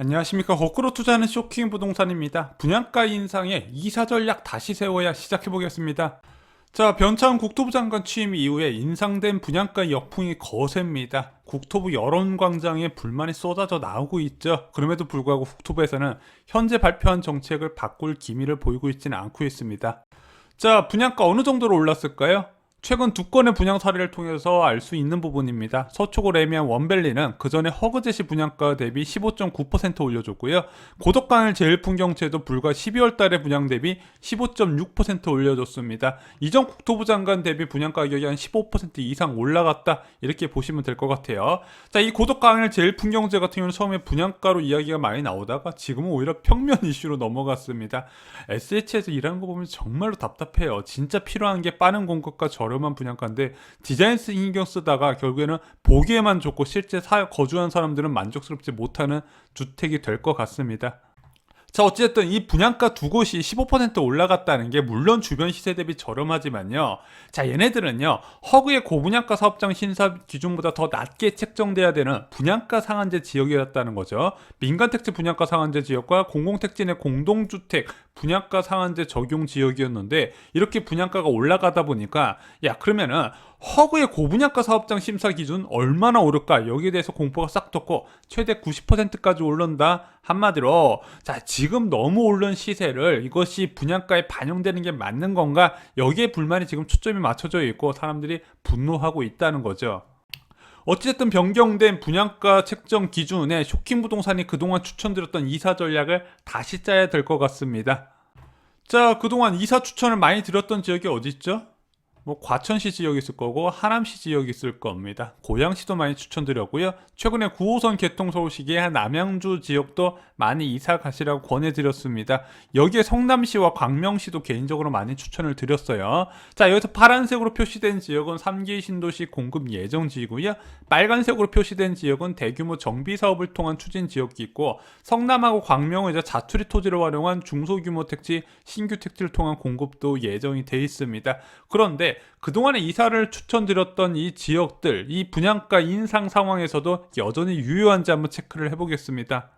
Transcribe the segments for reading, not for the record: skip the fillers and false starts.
안녕하십니까. 거꾸로 투자하는 쇼킹 부동산입니다. 분양가 인상에 이사 전략 다시 세워야 시작해 보겠습니다. 자, 변창흠 국토부 장관 취임 이후에 인상된 분양가 역풍이 거셉니다. 국토부 여론광장에 불만이 쏟아져 나오고 있죠. 그럼에도 불구하고 국토부에서는 현재 발표한 정책을 바꿀 기미를 보이고 있지는 않고 있습니다. 자, 분양가 어느 정도로 올랐을까요? 최근 두 건의 분양 사례를 통해서 알 수 있는 부분입니다. 서초구 레미안 원밸리는 그전에 허그제시 분양가 대비 15.9% 올려줬고요. 고덕강일 제일풍경채도 불과 12월 달에 분양 대비 15.6% 올려줬습니다. 이전 국토부 장관 대비 분양 가격이 한 15% 이상 올라갔다, 이렇게 보시면 될 것 같아요. 자, 이 고덕강일 제일풍경채 같은 경우는 처음에 분양가로 이야기가 많이 나오다가 지금은 오히려 평면 이슈로 넘어갔습니다. SH에서 일하는 거 보면 정말로 답답해요. 진짜 필요한 게 빠른 공급과 저렴한 분양가인데 디자인 신경 쓰다가 결국에는 보기에만 좋고 실제 거주한 사람들은 만족스럽지 못하는 주택이 될 것 같습니다. 자, 어쨌든 이 분양가 두 곳이 15% 올라갔다는 게 물론 주변 시세 대비 저렴하지만요. 자, 얘네들은요, 허그의 고분양가 사업장 신사 기준보다 더 낮게 책정돼야 되는 분양가 상한제 지역이었다는 거죠. 민간택지 분양가 상한제 지역과 공공택지 내 공동주택 분양가 상한제 적용 지역이었는데, 이렇게 분양가가 올라가다 보니까 야, 그러면은 허그의 고분양가 사업장 심사 기준 얼마나 오를까, 여기에 대해서 공포가 싹 떴고 최대 90%까지 오른다. 한마디로 자, 지금 너무 오른 시세를 이것이 분양가에 반영되는 게 맞는 건가, 여기에 불만이 지금 초점이 맞춰져 있고 사람들이 분노하고 있다는 거죠. 어쨌든 변경된 분양가 책정 기준에 쇼킹 부동산이 그동안 추천드렸던 이사 전략을 다시 짜야 될 것 같습니다. 자, 그동안 이사 추천을 많이 드렸던 지역이 어디 있죠? 뭐 과천시 지역이 있을 거고 하남시 지역이 있을 겁니다. 고양시도 많이 추천드렸고요. 최근에 9호선 개통 서울 시기에 남양주 지역도 많이 이사 가시라고 권해드렸습니다. 여기에 성남시와 광명시도 개인적으로 많이 추천을 드렸어요. 자, 여기서 파란색으로 표시된 지역은 3기 신도시 공급 예정 지이고요. 빨간색으로 표시된 지역은 대규모 정비 사업을 통한 추진 지역이 있고, 성남하고 광명은 이제 자투리 토지를 활용한 중소규모 택지, 신규 택지를 통한 공급도 예정이 돼 있습니다. 그런데 그동안에 이사를 추천드렸던 이 지역들, 이 분양가 인상 상황에서도 여전히 유효한지 한번 체크를 해보겠습니다.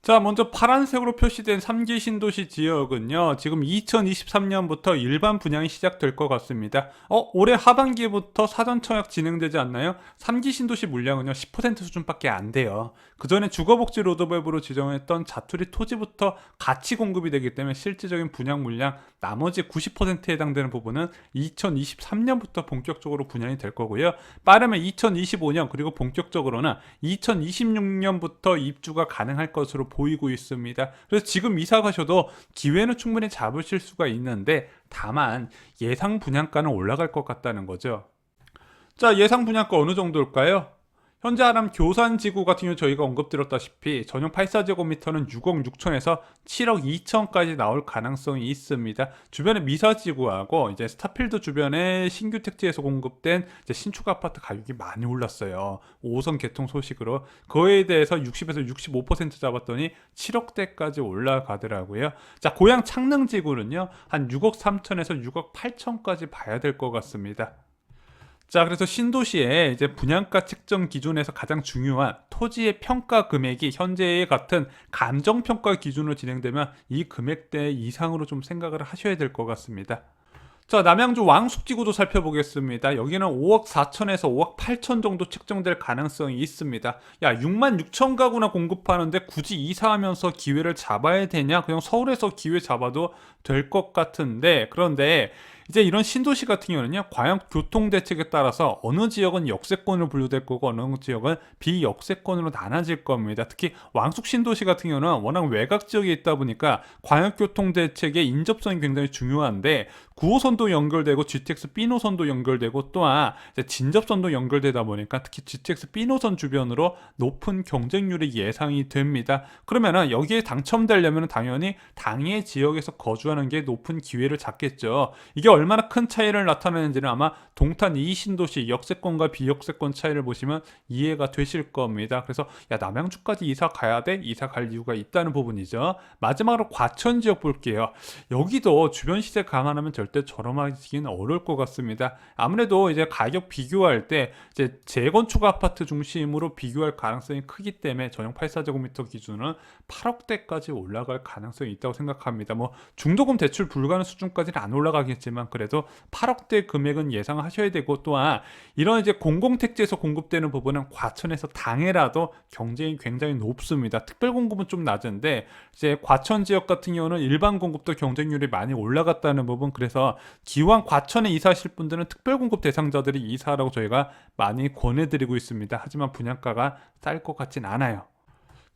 자, 먼저 파란색으로 표시된 3기 신도시 지역은요, 지금 2023년부터 일반 분양이 시작될 것 같습니다. 올해 하반기부터 사전 청약 진행되지 않나요? 3기 신도시 물량은요, 10% 수준밖에 안 돼요. 그 전에 주거복지 로드맵으로 지정했던 자투리 토지부터 같이 공급이 되기 때문에 실질적인 분양 물량 나머지 90%에 해당되는 부분은 2023년부터 본격적으로 분양이 될 거고요. 빠르면 2025년, 그리고 본격적으로는 2026년부터 입주가 가능할 것으로 보이고 있습니다. 그래서 지금 이사 가셔도 기회는 충분히 잡으실 수가 있는데, 다만 예상 분양가는 올라갈 것 같다는 거죠. 자, 예상 분양가 어느 정도일까요? 현재 하남 교산지구 같은 경우 저희가 언급드렸다시피 전용 84제곱미터는 6억 6천에서 7억 2천까지 나올 가능성이 있습니다. 주변에 미사지구하고 이제 스타필드 주변에 신규 택지에서 공급된 이제 신축 아파트 가격이 많이 올랐어요. 5호선 개통 소식으로 그거에 대해서 60에서 65% 잡았더니 7억대까지 올라가더라고요. 자, 고양 창릉지구는요, 한 6억 3천에서 6억 8천까지 봐야 될 것 같습니다. 자, 그래서 신도시의 이제 분양가 책정 기준에서 가장 중요한 토지의 평가 금액이 현재의 같은 감정평가 기준으로 진행되면 이 금액대 이상으로 좀 생각을 하셔야 될 것 같습니다. 자, 남양주 왕숙지구도 살펴보겠습니다. 여기는 5억 4천에서 5억 8천 정도 책정될 가능성이 있습니다. 야, 6만 6천 가구나 공급하는데 굳이 이사하면서 기회를 잡아야 되냐? 그냥 서울에서 기회 잡아도 될 것 같은데, 그런데 이제 이런 신도시 같은 경우는요, 과연 교통대책에 따라서 어느 지역은 역세권으로 분류될 거고 어느 지역은 비역세권으로 나눠질 겁니다. 특히 왕숙 신도시 같은 경우는 워낙 외곽 지역에 있다 보니까 광역교통대책의 인접성이 굉장히 중요한데, 9호선도 연결되고 GTX B노선도 연결되고 또한 진접선도 연결되다 보니까 특히 GTX B노선 주변으로 높은 경쟁률이 예상이 됩니다. 그러면은 여기에 당첨되려면 당연히 당해 지역에서 거주하는 게 높은 기회를 잡겠죠. 이게 얼마나 큰 차이를 나타내는지는 아마 동탄 이신도시 역세권과 비역세권 차이를 보시면 이해가 되실 겁니다. 그래서 야, 남양주까지 이사 가야 돼? 이사 갈 이유가 있다는 부분이죠. 마지막으로 과천 지역 볼게요. 여기도 주변 시세 감안하면 절대 저렴하기는 어려울 것 같습니다. 아무래도 이제 가격 비교할 때 이제 재건축 아파트 중심으로 비교할 가능성이 크기 때문에 전용 84제곱미터 기준은 8억대까지 올라갈 가능성이 있다고 생각합니다. 뭐 중도금 대출 불가능 수준까지는 안 올라가겠지만 그래도 8억대 금액은 예상하셔야 되고, 또한 이런 이제 공공택지에서 공급되는 부분은 과천에서 당해라도 경쟁이 굉장히 높습니다. 특별 공급은 좀 낮은데 이제 과천 지역 같은 경우는 일반 공급도 경쟁률이 많이 올라갔다는 부분, 그래서 기왕 과천에 이사하실 분들은 특별 공급 대상자들이 이사하라고 저희가 많이 권해드리고 있습니다. 하지만 분양가가 쌀 것 같진 않아요.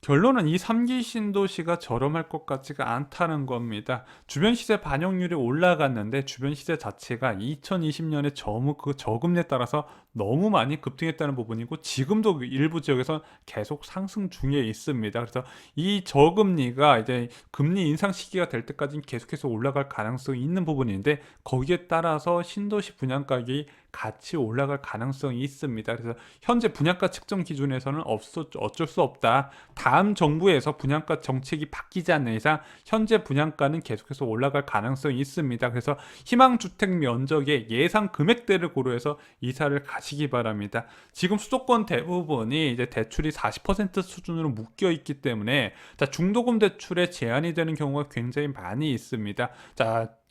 결론은 이 3기 신도시가 저렴할 것 같지가 않다는 겁니다. 주변 시세 반영률이 올라갔는데 주변 시세 자체가 2020년에 그 저금리에 따라서 너무 많이 급등했다는 부분이고, 지금도 일부 지역에서 계속 상승 중에 있습니다. 그래서 이 저금리가 이제 금리 인상 시기가 될 때까지는 계속해서 올라갈 가능성이 있는 부분인데, 거기에 따라서 신도시 분양가격이 같이 올라갈 가능성이 있습니다. 그래서 현재 분양가 측정 기준에서는 어쩔 수 없다. 다음 정부에서 분양가 정책이 바뀌지 않는 이상 현재 분양가는 계속해서 올라갈 가능성이 있습니다. 그래서 희망주택 면적의 예상 금액대를 고려해서 이사를 가시기 바랍니다. 지금 수도권 대부분이 이제 대출이 40% 수준으로 묶여 있기 때문에 중도금 대출에 제한이 되는 경우가 굉장히 많이 있습니다.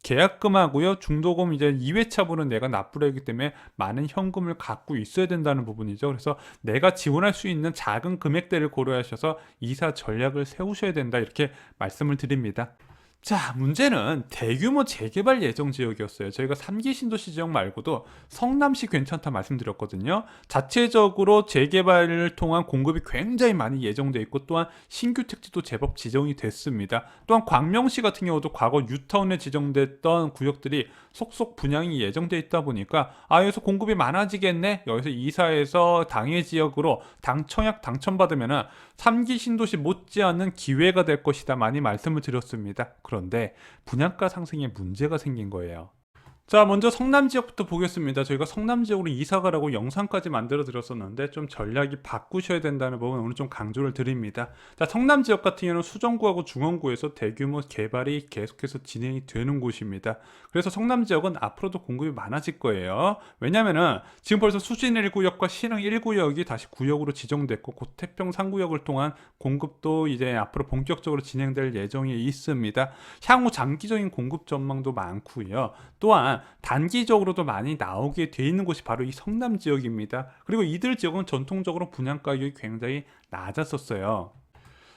계약금하고요, 중도금 이제 2회차분은 내가 납부를 하기 때문에 많은 현금을 갖고 있어야 된다는 부분이죠. 그래서 내가 지원할 수 있는 작은 금액대를 고려하셔서 이사 전략을 세우셔야 된다, 이렇게 말씀을 드립니다. 자, 문제는 대규모 재개발 예정 지역이었어요. 저희가 3기 신도시 지역 말고도 성남시 괜찮다 말씀드렸거든요. 자체적으로 재개발을 통한 공급이 굉장히 많이 예정돼 있고, 또한 신규 택지도 제법 지정이 됐습니다. 또한 광명시 같은 경우도 과거 뉴타운에 지정됐던 구역들이 속속 분양이 예정돼 있다 보니까 여기서 공급이 많아지겠네, 여기서 이사해서 당해 지역으로 청약 당첨받으면 3기 신도시 못지않은 기회가 될 것이다 많이 말씀을 드렸습니다. 그런데 분양가 상승에 문제가 생긴 거예요. 자, 먼저 성남 지역부터 보겠습니다. 저희가 성남 지역으로 이사가라고 영상까지 만들어 드렸었는데 좀 전략이 바꾸셔야 된다는 부분 오늘 좀 강조를 드립니다. 자, 성남 지역 같은 경우는 수정구하고 중원구에서 대규모 개발이 계속해서 진행이 되는 곳입니다. 그래서 성남 지역은 앞으로도 공급이 많아질 거예요. 왜냐면은 지금 벌써 수진 1구역과 신흥 1구역이 다시 구역으로 지정됐고, 곧 태평 3구역을 통한 공급도 이제 앞으로 본격적으로 진행될 예정이 있습니다. 향후 장기적인 공급 전망도 많고요. 또한 단기적으로도 많이 나오게 돼 있는 곳이 바로 이 성남 지역입니다. 그리고 이들 지역은 전통적으로 분양 가격이 굉장히 낮았었어요.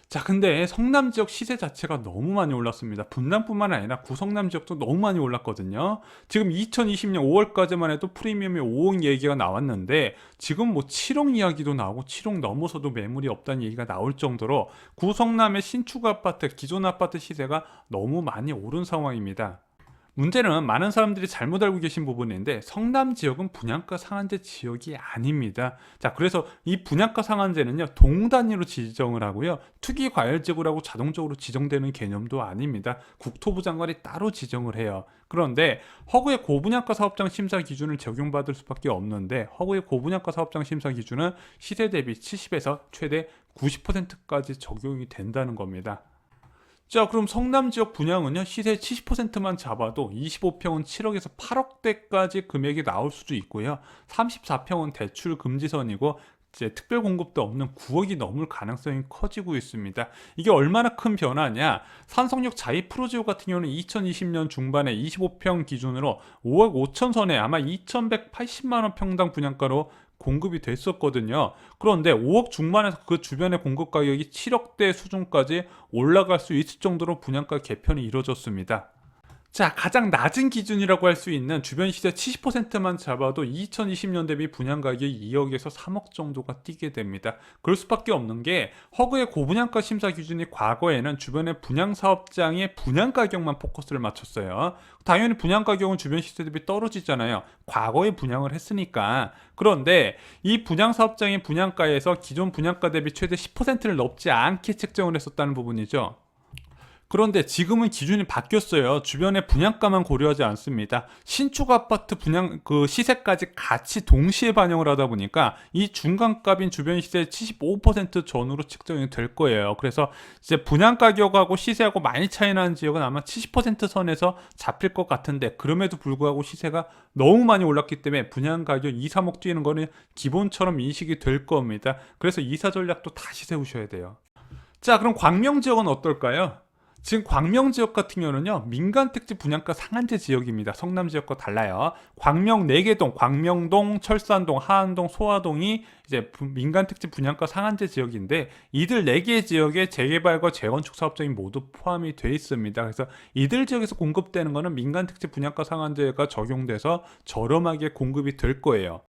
자, 근데 성남 지역 시세 자체가 너무 많이 올랐습니다. 분당뿐만 아니라 구성남 지역도 너무 많이 올랐거든요. 지금 2020년 5월까지만 해도 프리미엄이 5억 얘기가 나왔는데 지금 뭐 7억 이야기도 나오고 7억 넘어서도 매물이 없다는 얘기가 나올 정도로 구성남의 신축 아파트, 기존 아파트 시세가 너무 많이 오른 상황입니다. 문제는 많은 사람들이 잘못 알고 계신 부분인데, 성남 지역은 분양가 상한제 지역이 아닙니다. 자, 그래서 이 분양가 상한제는요, 동 단위로 지정을 하고요, 투기 과열 지구라고 자동적으로 지정되는 개념도 아닙니다. 국토부 장관이 따로 지정을 해요. 그런데 허구의 고분양가 사업장 심사 기준을 적용받을 수밖에 없는데, 허구의 고분양가 사업장 심사 기준은 시세 대비 70에서 최대 90%까지 적용이 된다는 겁니다. 자, 그럼 성남 지역 분양은요, 시세 70%만 잡아도 25평은 7억에서 8억대까지 금액이 나올 수도 있고요, 34평은 대출 금지선이고 이제 특별 공급도 없는 9억이 넘을 가능성이 커지고 있습니다. 이게 얼마나 큰 변화냐? 산성역 자이 프로지오 같은 경우는 2020년 중반에 25평 기준으로 5억 5천 선에 아마 2,180만 원 평당 분양가로 공급이 됐었거든요. 그런데 5억 중반에서 그 주변의 공급 가격이 7억대 수준까지 올라갈 수 있을 정도로 분양가 개편이 이루어졌습니다. 자, 가장 낮은 기준이라고 할 수 있는 주변 시세 70%만 잡아도 2020년 대비 분양 가격이 2억에서 3억 정도가 뛰게 됩니다. 그럴 수밖에 없는 게, 허그의 고분양가 심사 기준이 과거에는 주변의 분양 사업장의 분양 가격만 포커스를 맞췄어요. 당연히 분양 가격은 주변 시세 대비 떨어지잖아요. 과거에 분양을 했으니까. 그런데 이 분양 사업장의 분양가에서 기존 분양가 대비 최대 10%를 넘지 않게 책정을 했었다는 부분이죠. 그런데 지금은 기준이 바뀌었어요. 주변의 분양가만 고려하지 않습니다. 신축 아파트 분양 그 시세까지 같이 동시에 반영을 하다 보니까 이 중간값인 주변 시세의 75% 전후로 측정이 될 거예요. 그래서 이제 분양 가격하고 시세하고 많이 차이 나는 지역은 아마 70% 선에서 잡힐 것 같은데, 그럼에도 불구하고 시세가 너무 많이 올랐기 때문에 분양 가격 2, 3억 뛰는 거는 기본처럼 인식이 될 겁니다. 그래서 이사 전략도 다시 세우셔야 돼요. 자, 그럼 광명 지역은 어떨까요? 지금 광명 지역 같은 경우는요, 민간 택지 분양가 상한제 지역입니다. 성남 지역과 달라요. 광명 4개 동, 광명동, 철산동, 하안동, 소화동이 이제 민간 택지 분양가 상한제 지역인데, 이들 4개 지역에 재개발과 재건축 사업장이 모두 포함이 돼 있습니다. 그래서 이들 지역에서 공급되는 거는 민간 택지 분양가 상한제가 적용돼서 저렴하게 공급이 될 거예요.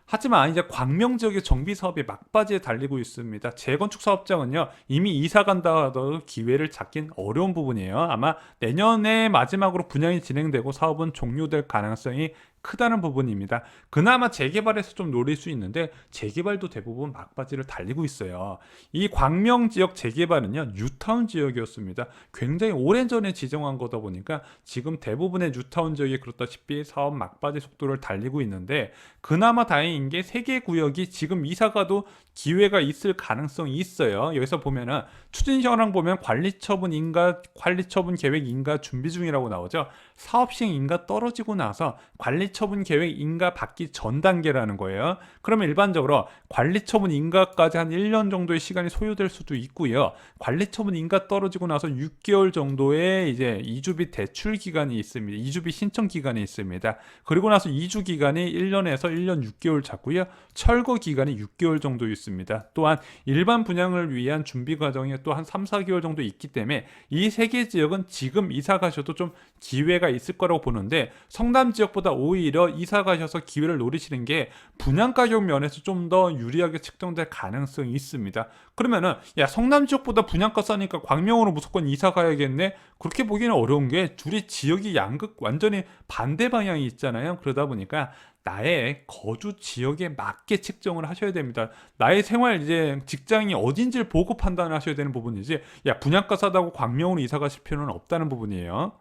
하지만 이제 광명 지역의 정비 사업이 막바지에 달리고 있습니다. 재건축 사업장은요, 이미 이사 간다 하더라도 기회를 잡긴 어려운 부분이에요. 아마 내년에 마지막으로 분양이 진행되고 사업은 종료될 가능성이 크다는 부분입니다. 그나마 재개발에서 좀 노릴 수 있는데 재개발도 대부분 막바지를 달리고 있어요. 이 광명 지역 재개발은요, 뉴타운 지역이었습니다. 굉장히 오래전에 지정한 거다 보니까 지금 대부분의 뉴타운 지역이 그렇다시피 사업 막바지 속도를 달리고 있는데, 그나마 다행인 게 3개 구역이 지금 이사가도 기회가 있을 가능성이 있어요. 여기서 보면은 추진 현황 보면 관리처분 인가, 관리처분 계획 인가 준비 중이라고 나오죠. 사업 시행 인가 떨어지고 나서 관리처분 계획 인가 받기 전 단계라는 거예요. 그러면 일반적으로 관리처분 인가까지 한 1년 정도의 시간이 소요될 수도 있고요. 관리처분 인가 떨어지고 나서 6개월 정도의 이제 이주비 대출 기간이 있습니다. 이주비 신청 기간이 있습니다. 그리고 나서 이주 기간이 1년에서 1년 6개월 잡고요. 철거 기간이 6개월 정도 있습니다. 또한 일반 분양을 위한 준비 과정이 또 한 3, 4개월 정도 있기 때문에 이 3개 지역은 지금 이사 가셔도 좀 기회가 있을 거라고 보는데, 성남 지역보다 오히려 이사 가셔서 기회를 노리시는 게 분양 가격 면에서 좀 더 유리하게 측정될 가능성이 있습니다. 그러면은 야, 성남 지역보다 분양가 싸니까 광명으로 무조건 이사 가야겠네? 그렇게 보기는 어려운 게 둘이 지역이 양극 완전히 반대 방향이 있잖아요. 그러다 보니까 나의 거주 지역에 맞게 측정을 하셔야 됩니다. 나의 생활 이제 직장이 어딘지를 보고 판단을 하셔야 되는 부분이지, 야, 분양가 싸다고 광명으로 이사 가실 필요는 없다는 부분이에요.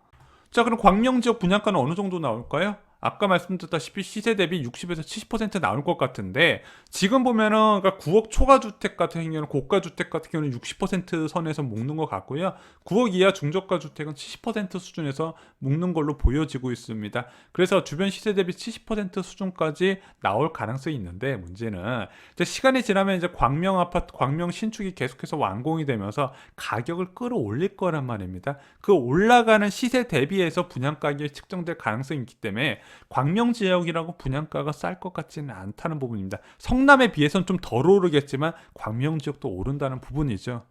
자, 그럼 광명 지역 분양가는 어느 정도 나올까요? 아까 말씀드렸다시피 시세 대비 60에서 70% 나올 것 같은데, 지금 보면은 그러니까 9억 초과 주택 같은 경우는, 고가 주택 같은 경우는 60% 선에서 묶는 것 같고요. 9억 이하 중저가 주택은 70% 수준에서 묶는 걸로 보여지고 있습니다. 그래서 주변 시세 대비 70% 수준까지 나올 가능성이 있는데, 문제는 이제 시간이 지나면 이제 광명 아파트, 광명 신축이 계속해서 완공이 되면서 가격을 끌어올릴 거란 말입니다. 그 올라가는 시세 대비해서 분양 가격이 측정될 가능성이 있기 때문에 광명 지역이라고 분양가가 쌀 것 같지는 않다는 부분입니다. 성남에 비해서는 좀 덜 오르겠지만 광명 지역도 오른다는 부분이죠.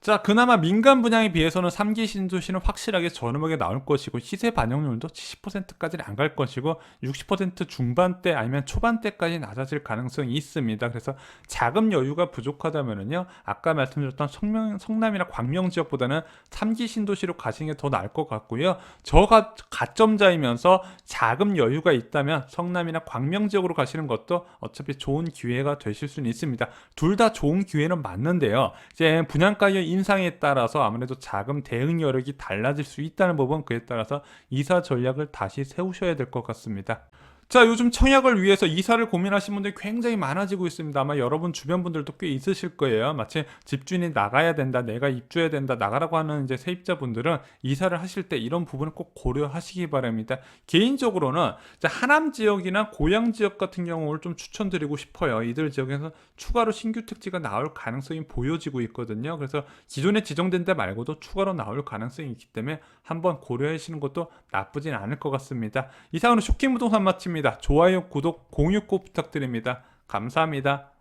자, 그나마 민간 분양에 비해서는 3기 신도시는 확실하게 저렴하게 나올 것이고, 시세 반영률도 70%까지는 안 갈 것이고 60% 중반대 아니면 초반대까지 낮아질 가능성이 있습니다. 그래서 자금 여유가 부족하다면은요, 아까 말씀드렸던 성남이나 광명 지역보다는 3기 신도시로 가시는 게 더 나을 것 같고요. 저가 가점자이면서 자금 여유가 있다면 성남이나 광명 지역으로 가시는 것도 어차피 좋은 기회가 되실 수는 있습니다. 둘 다 좋은 기회는 맞는데요, 이제 분양가의 인상에 따라서 아무래도 자금 대응 여력이 달라질 수 있다는 부분, 그에 따라서 이사 전략을 다시 세우셔야 될 것 같습니다. 자, 요즘 청약을 위해서 이사를 고민하시는 분들이 굉장히 많아지고 있습니다. 아마 여러분 주변 분들도 꽤 있으실 거예요. 마치 집주인이 나가야 된다, 내가 입주해야 된다, 나가라고 하는 이제 세입자분들은 이사를 하실 때 이런 부분을 꼭 고려하시기 바랍니다. 개인적으로는 하남 지역이나 고양 지역 같은 경우를 좀 추천드리고 싶어요. 이들 지역에서 추가로 신규 택지가 나올 가능성이 보여지고 있거든요. 그래서 기존에 지정된 데 말고도 추가로 나올 가능성이 있기 때문에 한번 고려하시는 것도 나쁘진 않을 것 같습니다. 이상으로 쇼킹 부동산 마칩니다. 좋아요, 구독, 공유 꼭 부탁드립니다. 감사합니다.